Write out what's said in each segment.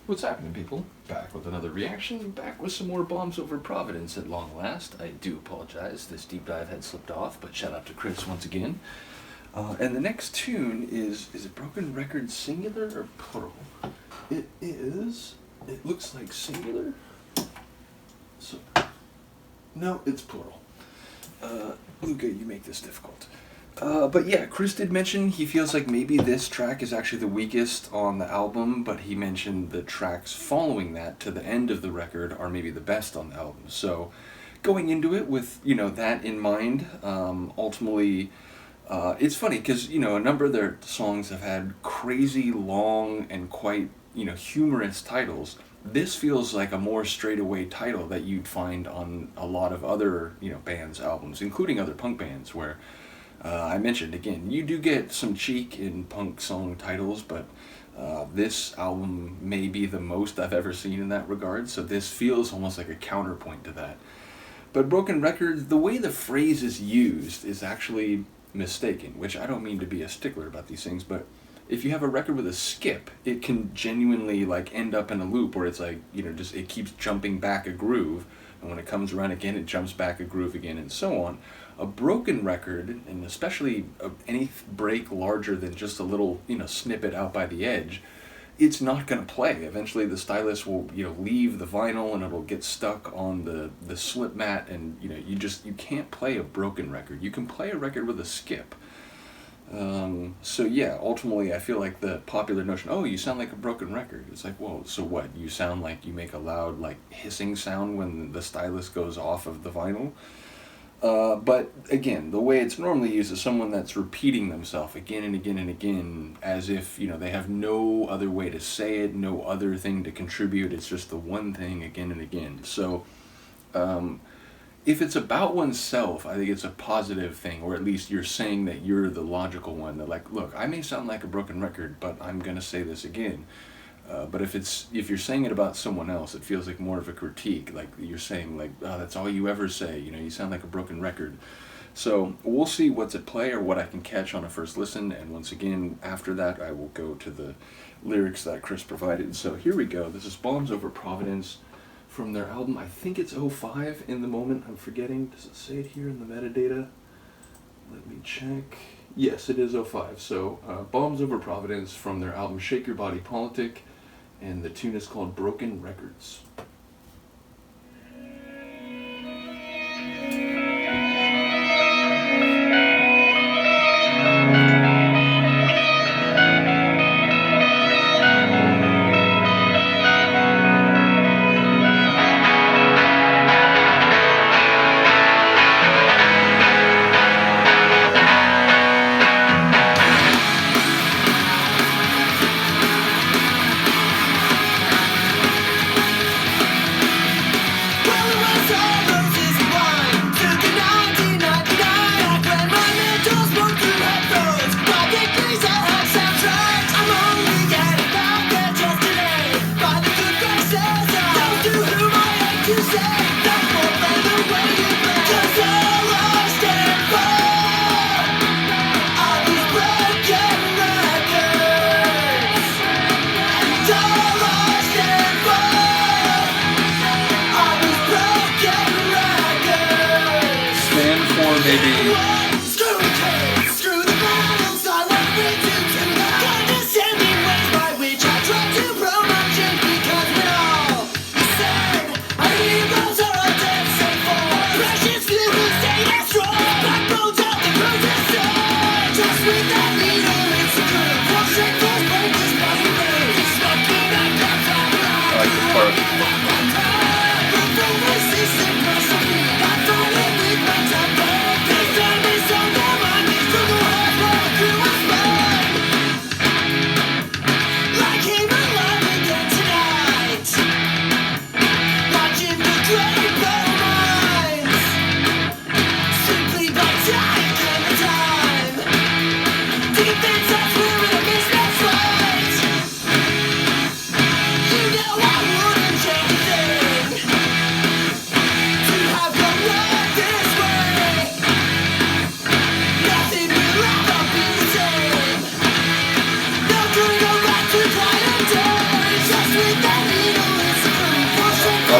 What's happening, people? Back with another reaction, back with some more Bombs Over Providence at long last. I do apologize, this deep dive had slipped off, but shout out to Chris once again. And the next tune is it Broken Record singular or plural? It looks like singular. So, no, it's plural. Luca, you make this difficult. But yeah, Chris did mention he feels like maybe this track is actually the weakest on the album, but he mentioned the tracks following that to the end of the record are maybe the best on the album. So going into it with, that in mind, ultimately, it's funny because, a number of their songs have had crazy long and quite, humorous titles. This feels like a more straightaway title that you'd find on a lot of other, bands' albums, including other punk bands where I mentioned, again, you do get some cheek in punk song titles, but this album may be the most I've ever seen in that regard, so this feels almost like a counterpoint to that. But Broken Record, the way the phrase is used is actually mistaken, which I don't mean to be a stickler about these things, but if you have a record with a skip, it can genuinely end up in a loop where it's just it keeps jumping back a groove, and when it comes around again, it jumps back a groove again, and so on. A broken record, and especially any break larger than just a little, snippet out by the edge, it's not going to play. Eventually the stylus will, leave the vinyl and it'll get stuck on the slip mat, and, you can't play a broken record. You can play a record with a skip. So yeah, ultimately I feel like the popular notion, you sound like a broken record. It's like, whoa, so what? You sound like you make a loud, hissing sound when the stylus goes off of the vinyl? But again, the way it's normally used is someone that's repeating themselves again and again and again, as if, they have no other way to say it, no other thing to contribute. It's just the one thing again and again. So, if it's about oneself, I think it's a positive thing, or at least you're saying that you're the logical one. That look, I may sound like a broken record, but I'm gonna say this again. But if you're saying it about someone else, it feels like more of a critique. Like you're saying, that's all you ever say. You sound like a broken record. So we'll see what's at play or what I can catch on a first listen. And once again, after that, I will go to the lyrics that Chris provided. So here we go. This is Bombs Over Providence from their album. I think it's '05 in the moment. I'm forgetting. Does it say it here in the metadata? Let me check. Yes, it is '05. So Bombs Over Providence from their album Shake Your Body Politic. And the tune is called Broken Records.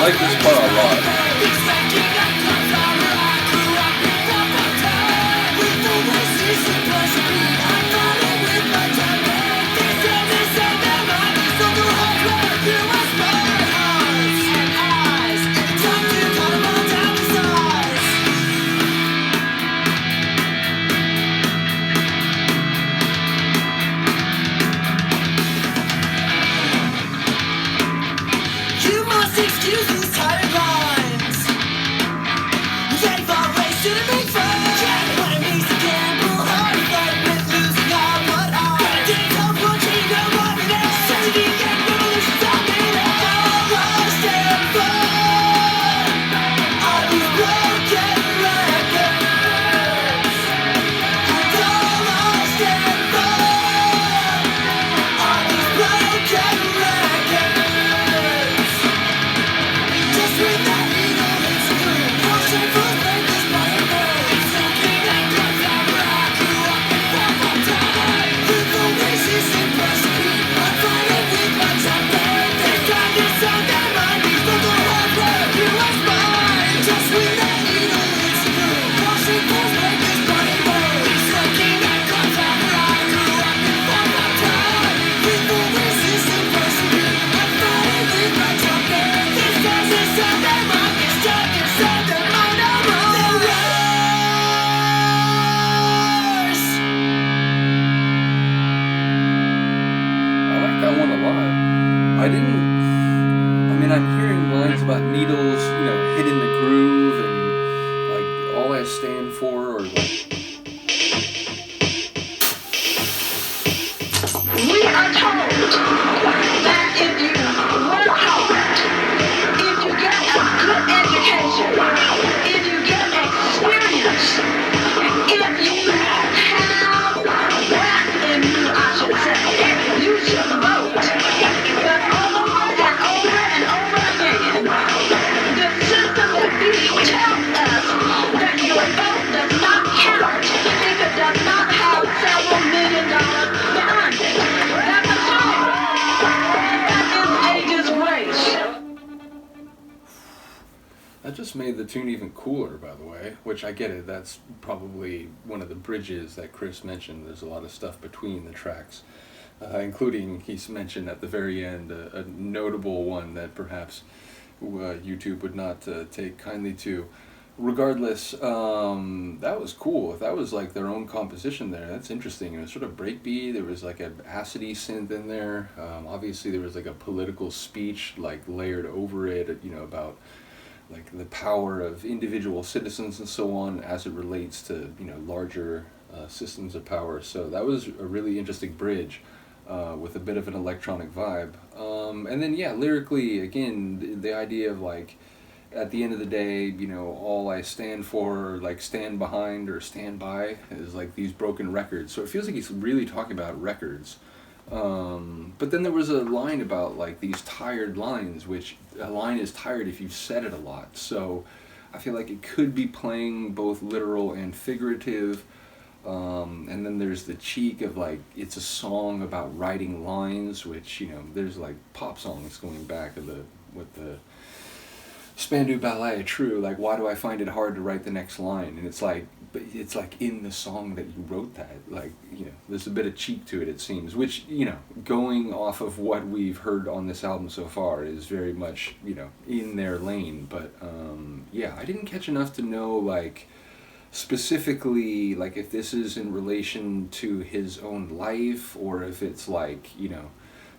like this part a lot. Excuse these tired lines. Ready for a race to the big fun. What it means to gamble hard, fight with losing all but hard. Gonna dance on punching nobody else. Such a deep game, revolution's all made up. All lost and fun. All these broken records. And all lost and fun. All these broken records. Just with that needle and screw, pushing for this body burn. Something that comes out right, grew up and fell from time. With the wishes and recipe, I'm fighting with my temper. This time it's on their mind, these look the hard work, you was mine. Just with that needle and screw, pushing for this body burn. Something that comes out right, grew up and fell from time. With the wishes and recipe, I'm fighting with my temper. This time it's on their mind, this time it's on their mind, I'm on the rise. I like that one a lot. I'm hearing lines about needles, hitting the groove and like all I stand for, or like. We are told that if you work hard, if you get a good education, if you get experience, if you have breath in you, I should say, you should vote. But over and over and over again, the system that we tells us that your vote does not count if it does not have several $1 million behind it. That's a shame. That is a disgrace. That just made the tune even cooler, by the way, which I get it. That's probably one of the bridges that Chris mentioned. There's a lot of stuff between the tracks, including, he's mentioned at the very end, a notable one that perhaps YouTube would not take kindly to. Regardless, that was cool. If that was like their own composition there, that's interesting. It was sort of breakbeat. There was like an acidy synth in there. Obviously, there was like a political speech like layered over it, about like the power of individual citizens and so on as it relates to larger systems of power. So that was a really interesting bridge with a bit of an electronic vibe. And then lyrically, again, the idea of like, at the end of the day, all I stand for, like stand behind or stand by, is like these broken records. So it feels like he's really talking about records. But then there was a line about like these tired lines, which a line is tired if you've said it a lot. So I feel like it could be playing both literal and figurative. And then there's the cheek of like, it's a song about writing lines, which, there's like pop songs going back with the Spandau Ballet, true, like, why do I find it hard to write the next line? And it's like, but it's like in the song that you wrote that, like, there's a bit of cheek to it, it seems, which, going off of what we've heard on this album so far is very much, in their lane. But, I didn't catch enough to know, like, specifically, like, if this is in relation to his own life, or if it's like,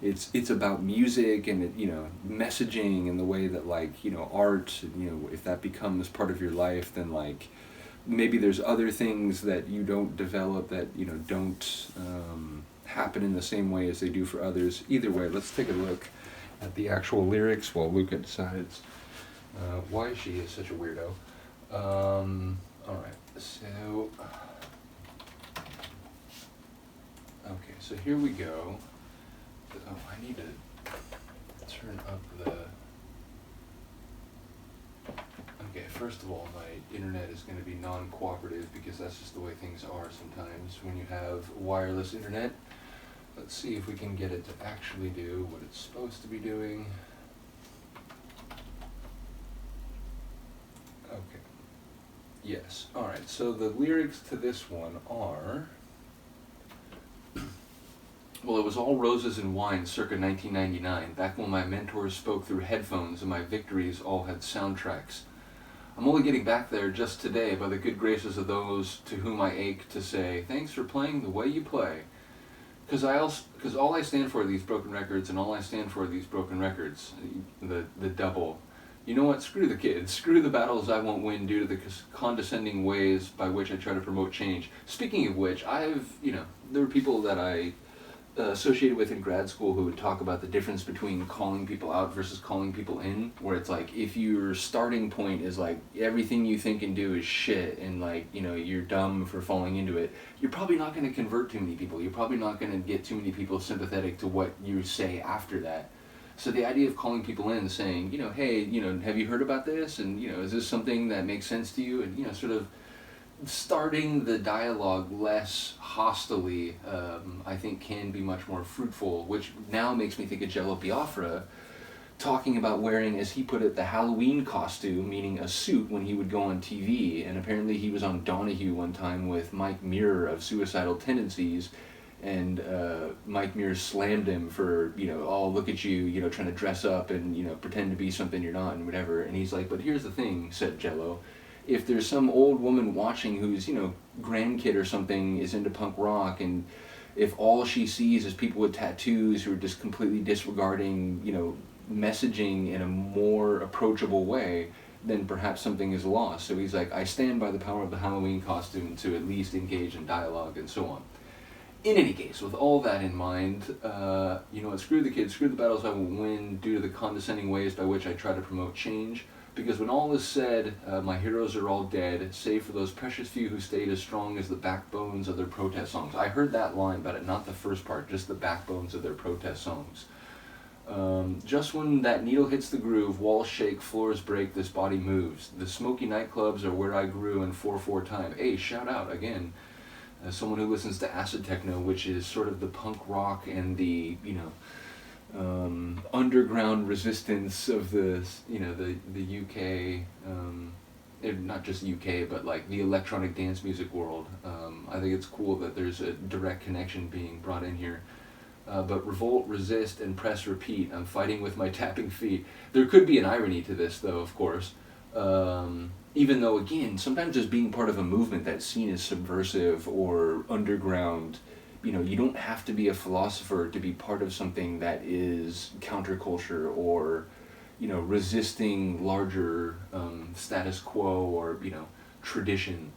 it's about music and messaging and the way that like art, if that becomes part of your life, then like maybe there's other things that you don't develop that don't happen in the same way as they do for others. Either way, let's take a look at the actual lyrics while Luca decides why she is such a weirdo. All right, so okay, so here we go. Oh, I need to turn up the... Okay, first of all, my internet is going to be non-cooperative because that's just the way things are sometimes when you have wireless internet. Let's see if we can get it to actually do what it's supposed to be doing. Yes. Alright, so the lyrics to this one are... Well, it was all roses and wine circa 1999, back when my mentors spoke through headphones and my victories all had soundtracks. I'm only getting back there just today by the good graces of those to whom I ache to say, thanks for playing the way you play. Because all I stand for are these broken records, and all I stand for are these broken records. The double. You know what? Screw the kids. Screw the battles I won't win due to the condescending ways by which I try to promote change. Speaking of which, there were people that I associated with in grad school who would talk about the difference between calling people out versus calling people in, where it's like, if your starting point is like, everything you think and do is shit, and like, you're dumb for falling into it, you're probably not going to convert too many people. You're probably not going to get too many people sympathetic to what you say after that. So the idea of calling people in, saying, hey, have you heard about this? And, is this something that makes sense to you? And, sort of starting the dialogue less hostilely, I think can be much more fruitful, which now makes me think of Jello Biafra talking about wearing, as he put it, the Halloween costume, meaning a suit, when he would go on TV. And apparently he was on Donahue one time with Mike Muir of Suicidal Tendencies, and Mike Muir slammed him for, oh, look at you, trying to dress up and, pretend to be something you're not and whatever. And he's like, but here's the thing, said Jello. If there's some old woman watching whose, grandkid or something is into punk rock, and if all she sees is people with tattoos who are just completely disregarding, messaging in a more approachable way, then perhaps something is lost. So he's like, I stand by the power of the Halloween costume to at least engage in dialogue and so on. In any case, with all that in mind, screw the kids, screw the battles I will win due to the condescending ways by which I try to promote change. Because when all is said, my heroes are all dead, save for those precious few who stayed as strong as the backbones of their protest songs. I heard that line, but not the first part, just the backbones of their protest songs. Just when that needle hits the groove, walls shake, floors break, this body moves. The smoky nightclubs are where I grew in 4/4 time. Hey, shout out again. As someone who listens to acid techno, which is sort of the punk rock and the, underground resistance of the UK, not just UK, but like the electronic dance music world. I think it's cool that there's a direct connection being brought in here. But revolt, resist, and press repeat. I'm fighting with my tapping feet. There could be an irony to this, though, of course. Even though, again, sometimes as being part of a movement that's seen as subversive or underground, you don't have to be a philosopher to be part of something that is counterculture or, resisting larger status quo or, tradition.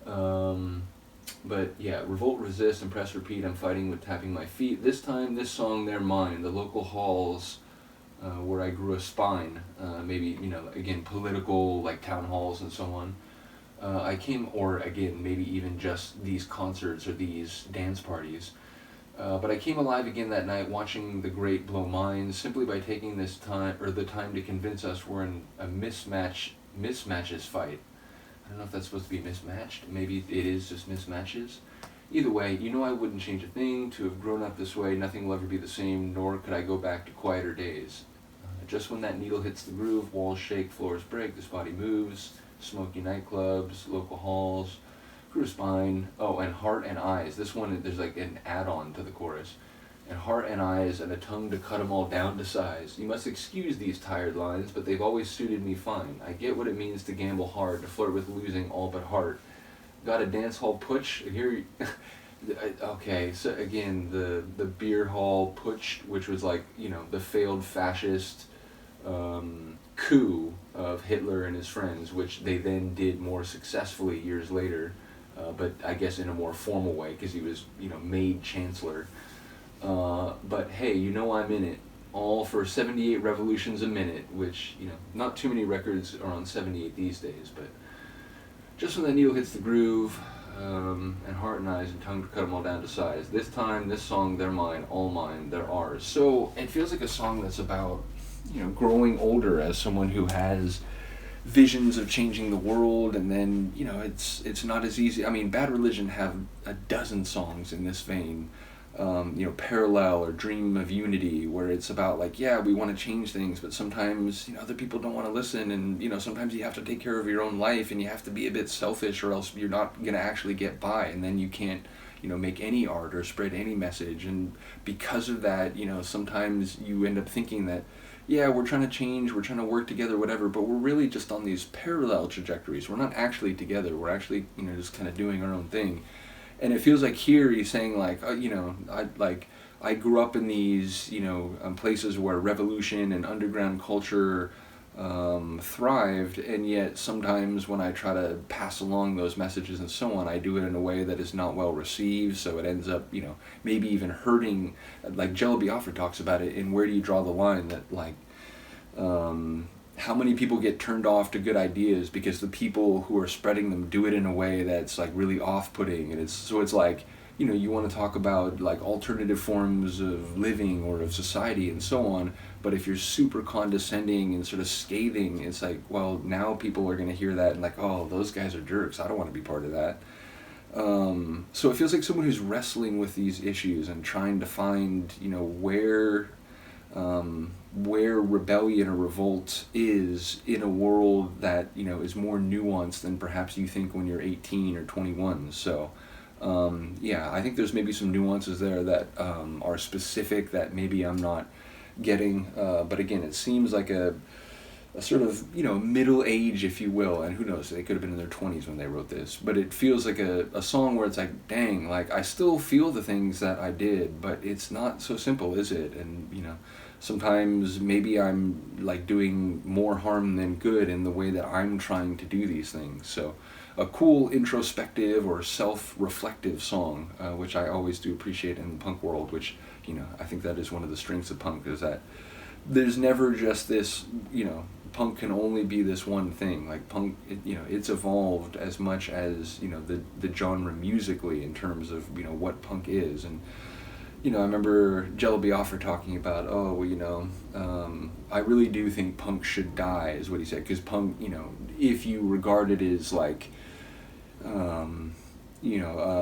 But yeah, revolt, resist, and press repeat. I'm fighting with tapping my feet. This time, this song, they're mine. The local halls where I grew a spine. Maybe, again, political, like town halls and so on. Maybe even just these concerts or these dance parties. But I came alive again that night watching the great blow minds simply by taking the time to convince us we're in a mismatches fight. I don't know if that's supposed to be mismatched. Maybe it is just mismatches. Either way, I wouldn't change a thing. To have grown up this way, nothing will ever be the same, nor could I go back to quieter days. Just when that needle hits the groove, walls shake, floors break, this body moves. Smoky nightclubs, local halls, grew a spine. Oh, and heart and eyes. This one, there's like an add-on to the chorus. And heart and eyes and a tongue to cut 'em all down to size. You must excuse these tired lines, but they've always suited me fine. I get what it means to gamble hard, to flirt with losing all but heart. Got a dance hall putsch? Here, okay, so again, the beer hall putsch, which was like, the failed fascist coup of Hitler and his friends, which they then did more successfully years later, but I guess in a more formal way because he was, made chancellor. But hey, I'm in it. All for 78 revolutions a minute, which, not too many records are on 78 these days, but just when the needle hits the groove, and heart and eyes and tongue to cut them all down to size. This time, this song, they're mine, all mine, they're ours. So it feels like a song that's about, growing older as someone who has visions of changing the world, and then, it's not as easy. I mean, Bad Religion have a dozen songs in this vein. parallel or dream of unity, where it's about like, yeah, we want to change things, but sometimes, other people don't want to listen, and, sometimes you have to take care of your own life, and you have to be a bit selfish, or else you're not going to actually get by, and then you can't, make any art or spread any message. And because of that, sometimes you end up thinking that, yeah, we're trying to change, we're trying to work together, whatever, but we're really just on these parallel trajectories. We're not actually together. We're actually, just kind of doing our own thing. And it feels like here he's saying like, I grew up in these, places where revolution and underground culture thrived, and yet sometimes when I try to pass along those messages and so on, I do it in a way that is not well received, so it ends up, maybe even hurting, like Jello Biafra talks about it in Where Do You Draw the Line, that like, how many people get turned off to good ideas because the people who are spreading them do it in a way that's like really off-putting, and it's like, you want to talk about like alternative forms of living or of society and so on, but if you're super condescending and sort of scathing, it's like, well, now people are going to hear that and like, oh, those guys are jerks, I don't want to be part of that. So it feels like someone who's wrestling with these issues and trying to find, where rebellion or revolt is in a world that, is more nuanced than perhaps you think when you're 18 or 21. So I think there's maybe some nuances there that are specific that maybe I'm not getting, but again, it seems like a sort of, middle age, if you will, and who knows, they could have been in their 20s when they wrote this, but it feels like a song where it's like, dang, like I still feel the things that I did, but it's not so simple, is it? And sometimes maybe I'm like doing more harm than good in the way that I'm trying to do these things. So a cool introspective or self-reflective song, which I always do appreciate in the punk world, which, I think that is one of the strengths of punk, is that there's never just this, punk can only be this one thing. Like punk, it's evolved as much as, the genre musically in terms of, what punk is. And, I remember Jello Biafra talking about, I really do think punk should die, is what he said, because punk, if you regard it as like,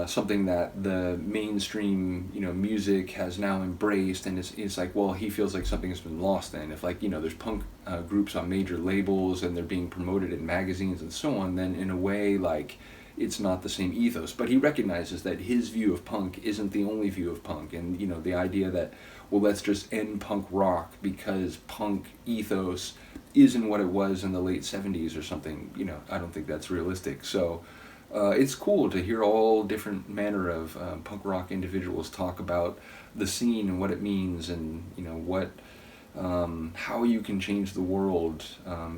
something that the mainstream, music has now embraced, and it's like, well, he feels like something has been lost then. If like, there's punk groups on major labels and they're being promoted in magazines and so on, then in a way, like, it's not the same ethos. But he recognizes that his view of punk isn't the only view of punk, and, the idea that, well, let's just end punk rock because punk ethos isn't what it was in the late 70s or something, I don't think that's realistic. So it's cool to hear all different manner of punk rock individuals talk about the scene and what it means, and what how you can change the world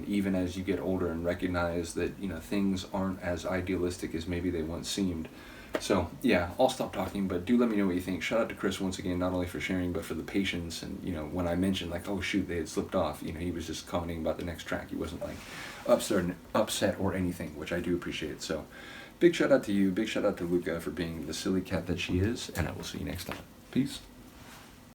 even as you get older, and recognize that things aren't as idealistic as maybe they once seemed. So yeah, I'll stop talking, but do let me know what you think. Shout out to Chris once again, not only for sharing but for the patience, and when I mentioned like, oh shoot, they had slipped off, he was just commenting about the next track. He wasn't like upset or anything, which I do appreciate. So big shout out to you, big shout out to Luca for being the silly cat that she is, and I will see you next time. Peace.